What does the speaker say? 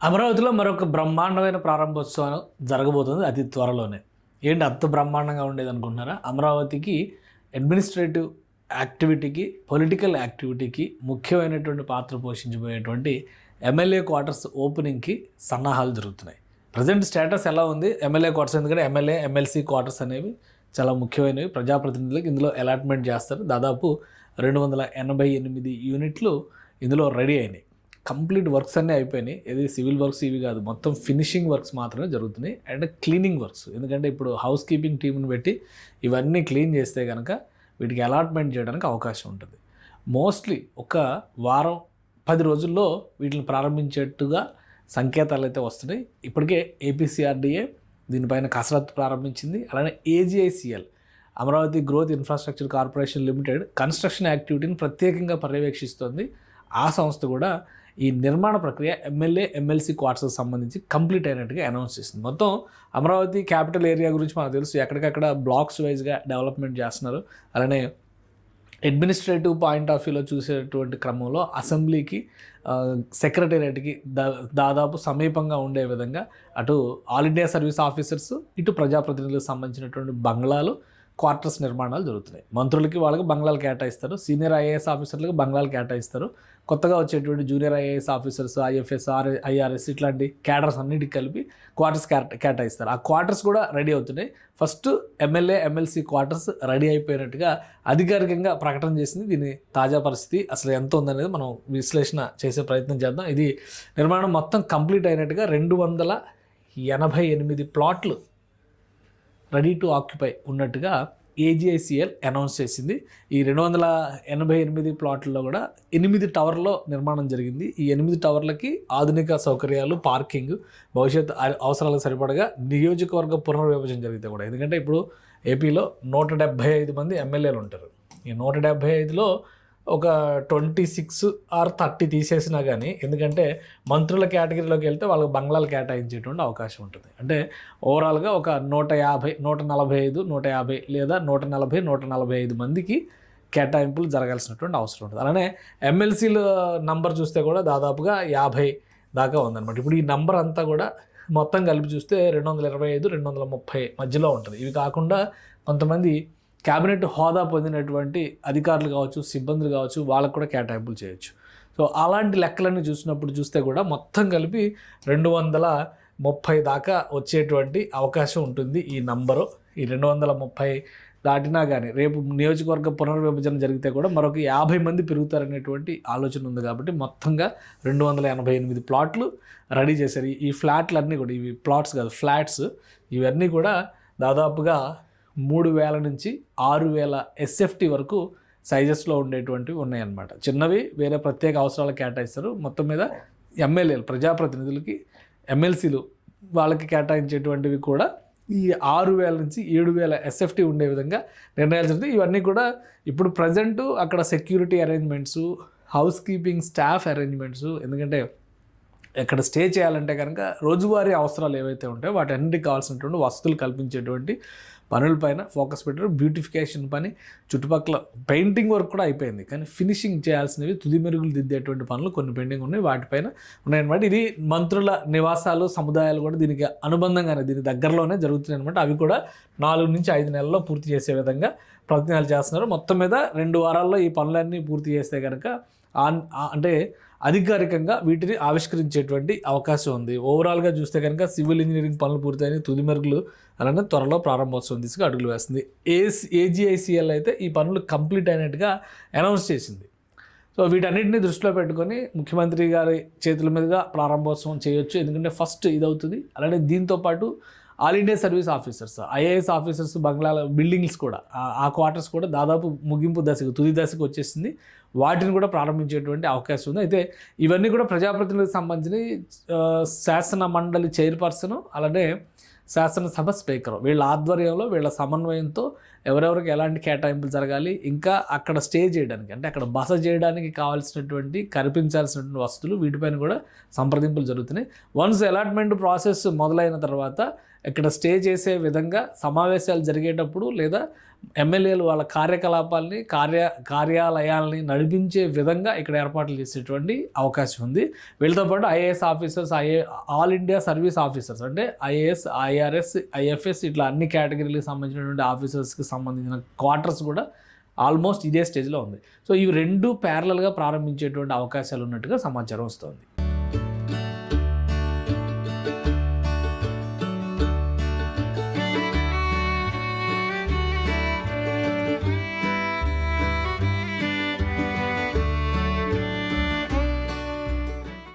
అమరావతిలో మరొక బ్రహ్మాండమైన ప్రారంభోత్సవం జరగబోతుంది అతి త్వరలోనే. ఏంటి అంత బ్రహ్మాండంగా ఉండేది అనుకుంటున్నారా? అమరావతికి అడ్మినిస్ట్రేటివ్ యాక్టివిటీకి, పొలిటికల్ యాక్టివిటీకి ముఖ్యమైనటువంటి పాత్ర పోషించబోయేటువంటి ఎమ్మెల్యే క్వార్టర్స్ ఓపెనింగ్కి సన్నాహాలు జరుగుతున్నాయి. ప్రజెంట్ స్టేటస్ ఎలా ఉంది ఎమ్మెల్యే క్వార్టర్స్? ఎందుకంటే ఎమ్మెల్యే, ఎమ్మెల్సీ క్వార్టర్స్ అనేవి చాలా ముఖ్యమైనవి. ప్రజాప్రతినిధులకు ఇందులో అలాట్మెంట్ చేస్తారు. దాదాపు 288 యూనిట్లు ఇందులో రెడీ అయినాయి. కంప్లీట్ వర్క్స్ అన్నీ అయిపోయినాయి. ఇది సివిల్ వర్క్స్ ఇవి కాదు, మొత్తం ఫినిషింగ్ వర్క్స్ మాత్రమే జరుగుతున్నాయి. అండ్ క్లీనింగ్ వర్క్స్, ఎందుకంటే ఇప్పుడు హౌస్ కీపింగ్ టీంని పెట్టి ఇవన్నీ క్లీన్ చేస్తే కనుక వీటికి అలాట్మెంట్ చేయడానికి అవకాశం ఉంటుంది. మోస్ట్లీ ఒక వారం 10 రోజుల్లో వీటిని ప్రారంభించేట్టుగా సంకేతాలు అయితే వస్తున్నాయి. ఇప్పటికే ఏపీసీఆర్డీఏ దీనిపైన కసరత్తు ప్రారంభించింది. అలానే AGICL, Amaravati growth infrastructure corporation limited construction యాక్టివిటీని ప్రత్యేకంగా పర్యవేక్షిస్తోంది. ఆ సంస్థ కూడా ఈ నిర్మాణ ప్రక్రియ ఎమ్మెల్యే, ఎమ్మెల్సీ క్వార్టర్స్కి సంబంధించి కంప్లీట్ అయినట్టుగా అనౌన్స్ చేసింది. మొత్తం అమరావతి క్యాపిటల్ ఏరియా గురించి మనకు తెలుసు, ఎక్కడికక్కడ బ్లాక్స్ వైజ్గా డెవలప్మెంట్ చేస్తున్నారు. అలానే అడ్మినిస్ట్రేటివ్ పాయింట్ ఆఫ్ వ్యూలో చూసేటువంటి క్రమంలో అసెంబ్లీకి, సెక్రటేరియట్కి దాదాపు సమీపంగా ఉండే విధంగా అటు ఆల్ ఇండియా సర్వీస్ ఆఫీసర్స్, ఇటు ప్రజాప్రతినిధులకు సంబంధించినటువంటి బంగ్లాలు, క్వార్టర్స్ నిర్మాణాలు జరుగుతున్నాయి. మంత్రులకి వాళ్ళకి బంగ్లాలు కేటాయిస్తారు, సీనియర్ ఐఏఎస్ ఆఫీసర్లకు బంగ్లాలు కేటాయిస్తారు. కొత్తగా వచ్చేటువంటి junior IAS officers, IFS, IRS ఇట్లాంటి క్యాడర్స్ అన్నిటికి కలిపి క్వార్టర్స్ కేటాయిస్తారు. ఆ క్వార్టర్స్ కూడా రెడీ అవుతున్నాయి. First MLA, MLC quarters ready అయిపోయినట్టుగా అధికారికంగా ప్రకటన చేసింది. దీని తాజా పరిస్థితి అసలు ఎంత ఉందనేది మనం విశ్లేషణ చేసే ప్రయత్నం చేద్దాం. ఇది నిర్మాణం మొత్తం కంప్లీట్ అయినట్టుగా 288 ప్లాట్లు రెడీ టు ఆక్యుపై ఉన్నట్టుగా ఏజీఐసీఎల్ అనౌన్స్ చేసింది. ఈ 288 ప్లాట్లలో కూడా 8 టవర్లో నిర్మాణం జరిగింది. ఈ 8 టవర్లకి ఆధునిక సౌకర్యాలు, పార్కింగ్, భవిష్యత్ అవసరాలకు సరిపడగా నియోజకవర్గ పునర్విభజన జరిగితే కూడా, ఎందుకంటే ఇప్పుడు ఏపీలో 175 మంది ఎమ్మెల్యేలు ఉంటారు. ఈ 175లో ఒక 26 or 30 తీసేసినా కానీ, ఎందుకంటే మంత్రుల కేటగిరీలోకి వెళ్తే వాళ్ళకి బంగ్లాలు కేటాయించేటువంటి అవకాశం ఉంటుంది. అంటే ఓవరాల్గా ఒక 150, 145, 150 లేదా 140, 145 మందికి కేటాయింపులు జరగాల్సినటువంటి అవసరం ఉంటుంది. అలానే ఎమ్మెల్సీల నంబర్ చూస్తే కూడా దాదాపుగా 50 దాకా ఉందన్నమాట. ఇప్పుడు ఈ నంబర్ అంతా కూడా మొత్తం కలిపి చూస్తే 225, 230 మధ్యలో ఉంటుంది. ఇవి కాకుండా కొంతమంది క్యాబినెట్ హోదా పొందినటువంటి అధికారులు కావచ్చు, సిబ్బందులు కావచ్చు, వాళ్ళకు కూడా కేటాయింపులు చేయొచ్చు. సో అలాంటి లెక్కలన్నీ చూస్తే కూడా మొత్తం కలిపి 230 దాకా వచ్చేటువంటి అవకాశం ఉంటుంది ఈ నంబరు. ఈ 230 దాటినా కానీ రేపు నియోజకవర్గ పునర్విభజన జరిగితే కూడా మరొక 50 మంది పెరుగుతారనేటువంటి ఆలోచన ఉంది. కాబట్టి మొత్తంగా 288 ప్లాట్లు రెడీ చేశారు. ఈ ఫ్లాట్లన్నీ కూడా, ఇవి ప్లాట్స్ కాదు, ఫ్లాట్స్, ఇవన్నీ కూడా దాదాపుగా 3000 నుంచి 6000 ఎస్ఎఫ్టీ వరకు సైజెస్లో ఉండేటువంటివి ఉన్నాయన్నమాట. చిన్నవి వేరే ప్రత్యేక అవసరాలకు కేటాయిస్తారు. మొత్తం మీద ఎమ్మెల్యేలు, ప్రజాప్రతినిధులకి, ఎమ్మెల్సీలు వాళ్ళకి కేటాయించేటువంటివి కూడా ఈ 6000 నుంచి 7000 ఎస్ఎఫ్టీ ఉండే విధంగా నిర్ణయాలు జరుగుతాయి. ఇవన్నీ కూడా ఇప్పుడు ప్రజెంటు అక్కడ security arrangements, house keeping staff arrangements, ఎందుకంటే ఎక్కడ స్టే చేయాలంటే కనుక రోజువారీ అవసరాలు ఏవైతే ఉంటాయో వాటన్నిటికి కావాల్సినటువంటి వసతులు కల్పించేటువంటి పనులపైన ఫోకస్ పెట్టారు. బ్యూటిఫికేషన్ పని, చుట్టుపక్కల పెయింటింగ్ వర్క్ కూడా అయిపోయింది, కానీ ఫినిషింగ్ చేయాల్సినవి, తుది మెరుగులు దిద్దేటువంటి పనులు కొన్ని పెండింగ్ ఉన్నాయి, వాటిపైన ఉన్నాయన్నమాట. ఇది మంత్రుల నివాసాలు, సముదాయాలు కూడా దీనికి అనుబంధంగానే, దీని దగ్గరలోనే జరుగుతున్నాయి అనమాట. అవి కూడా 4 నుంచి 5 నెలల్లో పూర్తి చేసే విధంగా ప్రయత్నాలు చేస్తున్నారు. మొత్తం మీద 2 వారాల్లో ఈ పనులన్నీ పూర్తి చేస్తే కనుక అంటే అధికారికంగా వీటిని ఆవిష్కరించేటువంటి అవకాశం ఉంది. ఓవరాల్గా చూస్తే కనుక సివిల్ ఇంజనీరింగ్ పనులు పూర్తయిన, తుది మెరుగులు అలానే త్వరలో ప్రారంభోత్సవం దిశగా అడుగులు వేస్తుంది. ఏజీఐసీఎల్ అయితే ఈ పనులు కంప్లీట్ అయినట్టుగా అనౌన్స్ చేసింది. సో వీటన్నిటిని దృష్టిలో పెట్టుకొని ముఖ్యమంత్రి గారి చేతుల మీదుగా ప్రారంభోత్సవం చేయొచ్చు, ఎందుకంటే ఫస్ట్ ఇది అవుతుంది. అలానే దీంతోపాటు all India service officers, IAS officers బంగ్లాల బిల్డింగ్స్ కూడా, ఆ క్వార్టర్స్ కూడా దాదాపు ముగింపు దశకు, తుది దశకు వచ్చేసింది. వాటిని కూడా ప్రారంభించేటువంటి అవకాశం ఉంది. అయితే ఇవన్నీ కూడా ప్రజాప్రతినిధులకు సంబంధించి శాసన మండలి చైర్పర్సన్, అలానే శాసనసభ స్పీకర్, వీళ్ళ ఆధ్వర్యంలో, వీళ్ళ సమన్వయంతో ఎవరెవరికి ఎలాంటి కేటాయింపులు జరగాలి, ఇంకా అక్కడ స్టే చేయడానికి, అంటే అక్కడ బస చేయడానికి కావాల్సినటువంటి, కల్పించాల్సినటువంటి వసతులు, వీటిపైన కూడా సంప్రదింపులు జరుగుతున్నాయి. వన్స్ అలాట్మెంట్ ప్రాసెస్ మొదలైన తర్వాత ఇక్కడ స్టే చేసే విధంగా సమావేశాలు జరిగేటప్పుడు లేదా ఎమ్మెల్యేలు వాళ్ళ కార్యకలాపాలని కార్యాలయాల్ని నడిపించే విధంగా ఇక్కడ ఏర్పాట్లు చేసేటువంటి అవకాశం ఉంది. వీళ్ళతో పాటు IAS officers, all India service officers అంటే ఐఏఎస్, ఐఆర్ఎస్, ఐఎఫ్ఎస్ ఇట్లా అన్ని కేటగిరీలకు సంబంధించినటువంటి ఆఫీసర్స్కి సంబంధించిన క్వార్టర్స్ కూడా ఆల్మోస్ట్ ఇదే స్టేజ్లో ఉంది. సో ఇవి 2 ప్యారలల్గా ప్రారంభించేటువంటి అవకాశాలు ఉన్నట్టుగా సమాచారం వస్తుంది.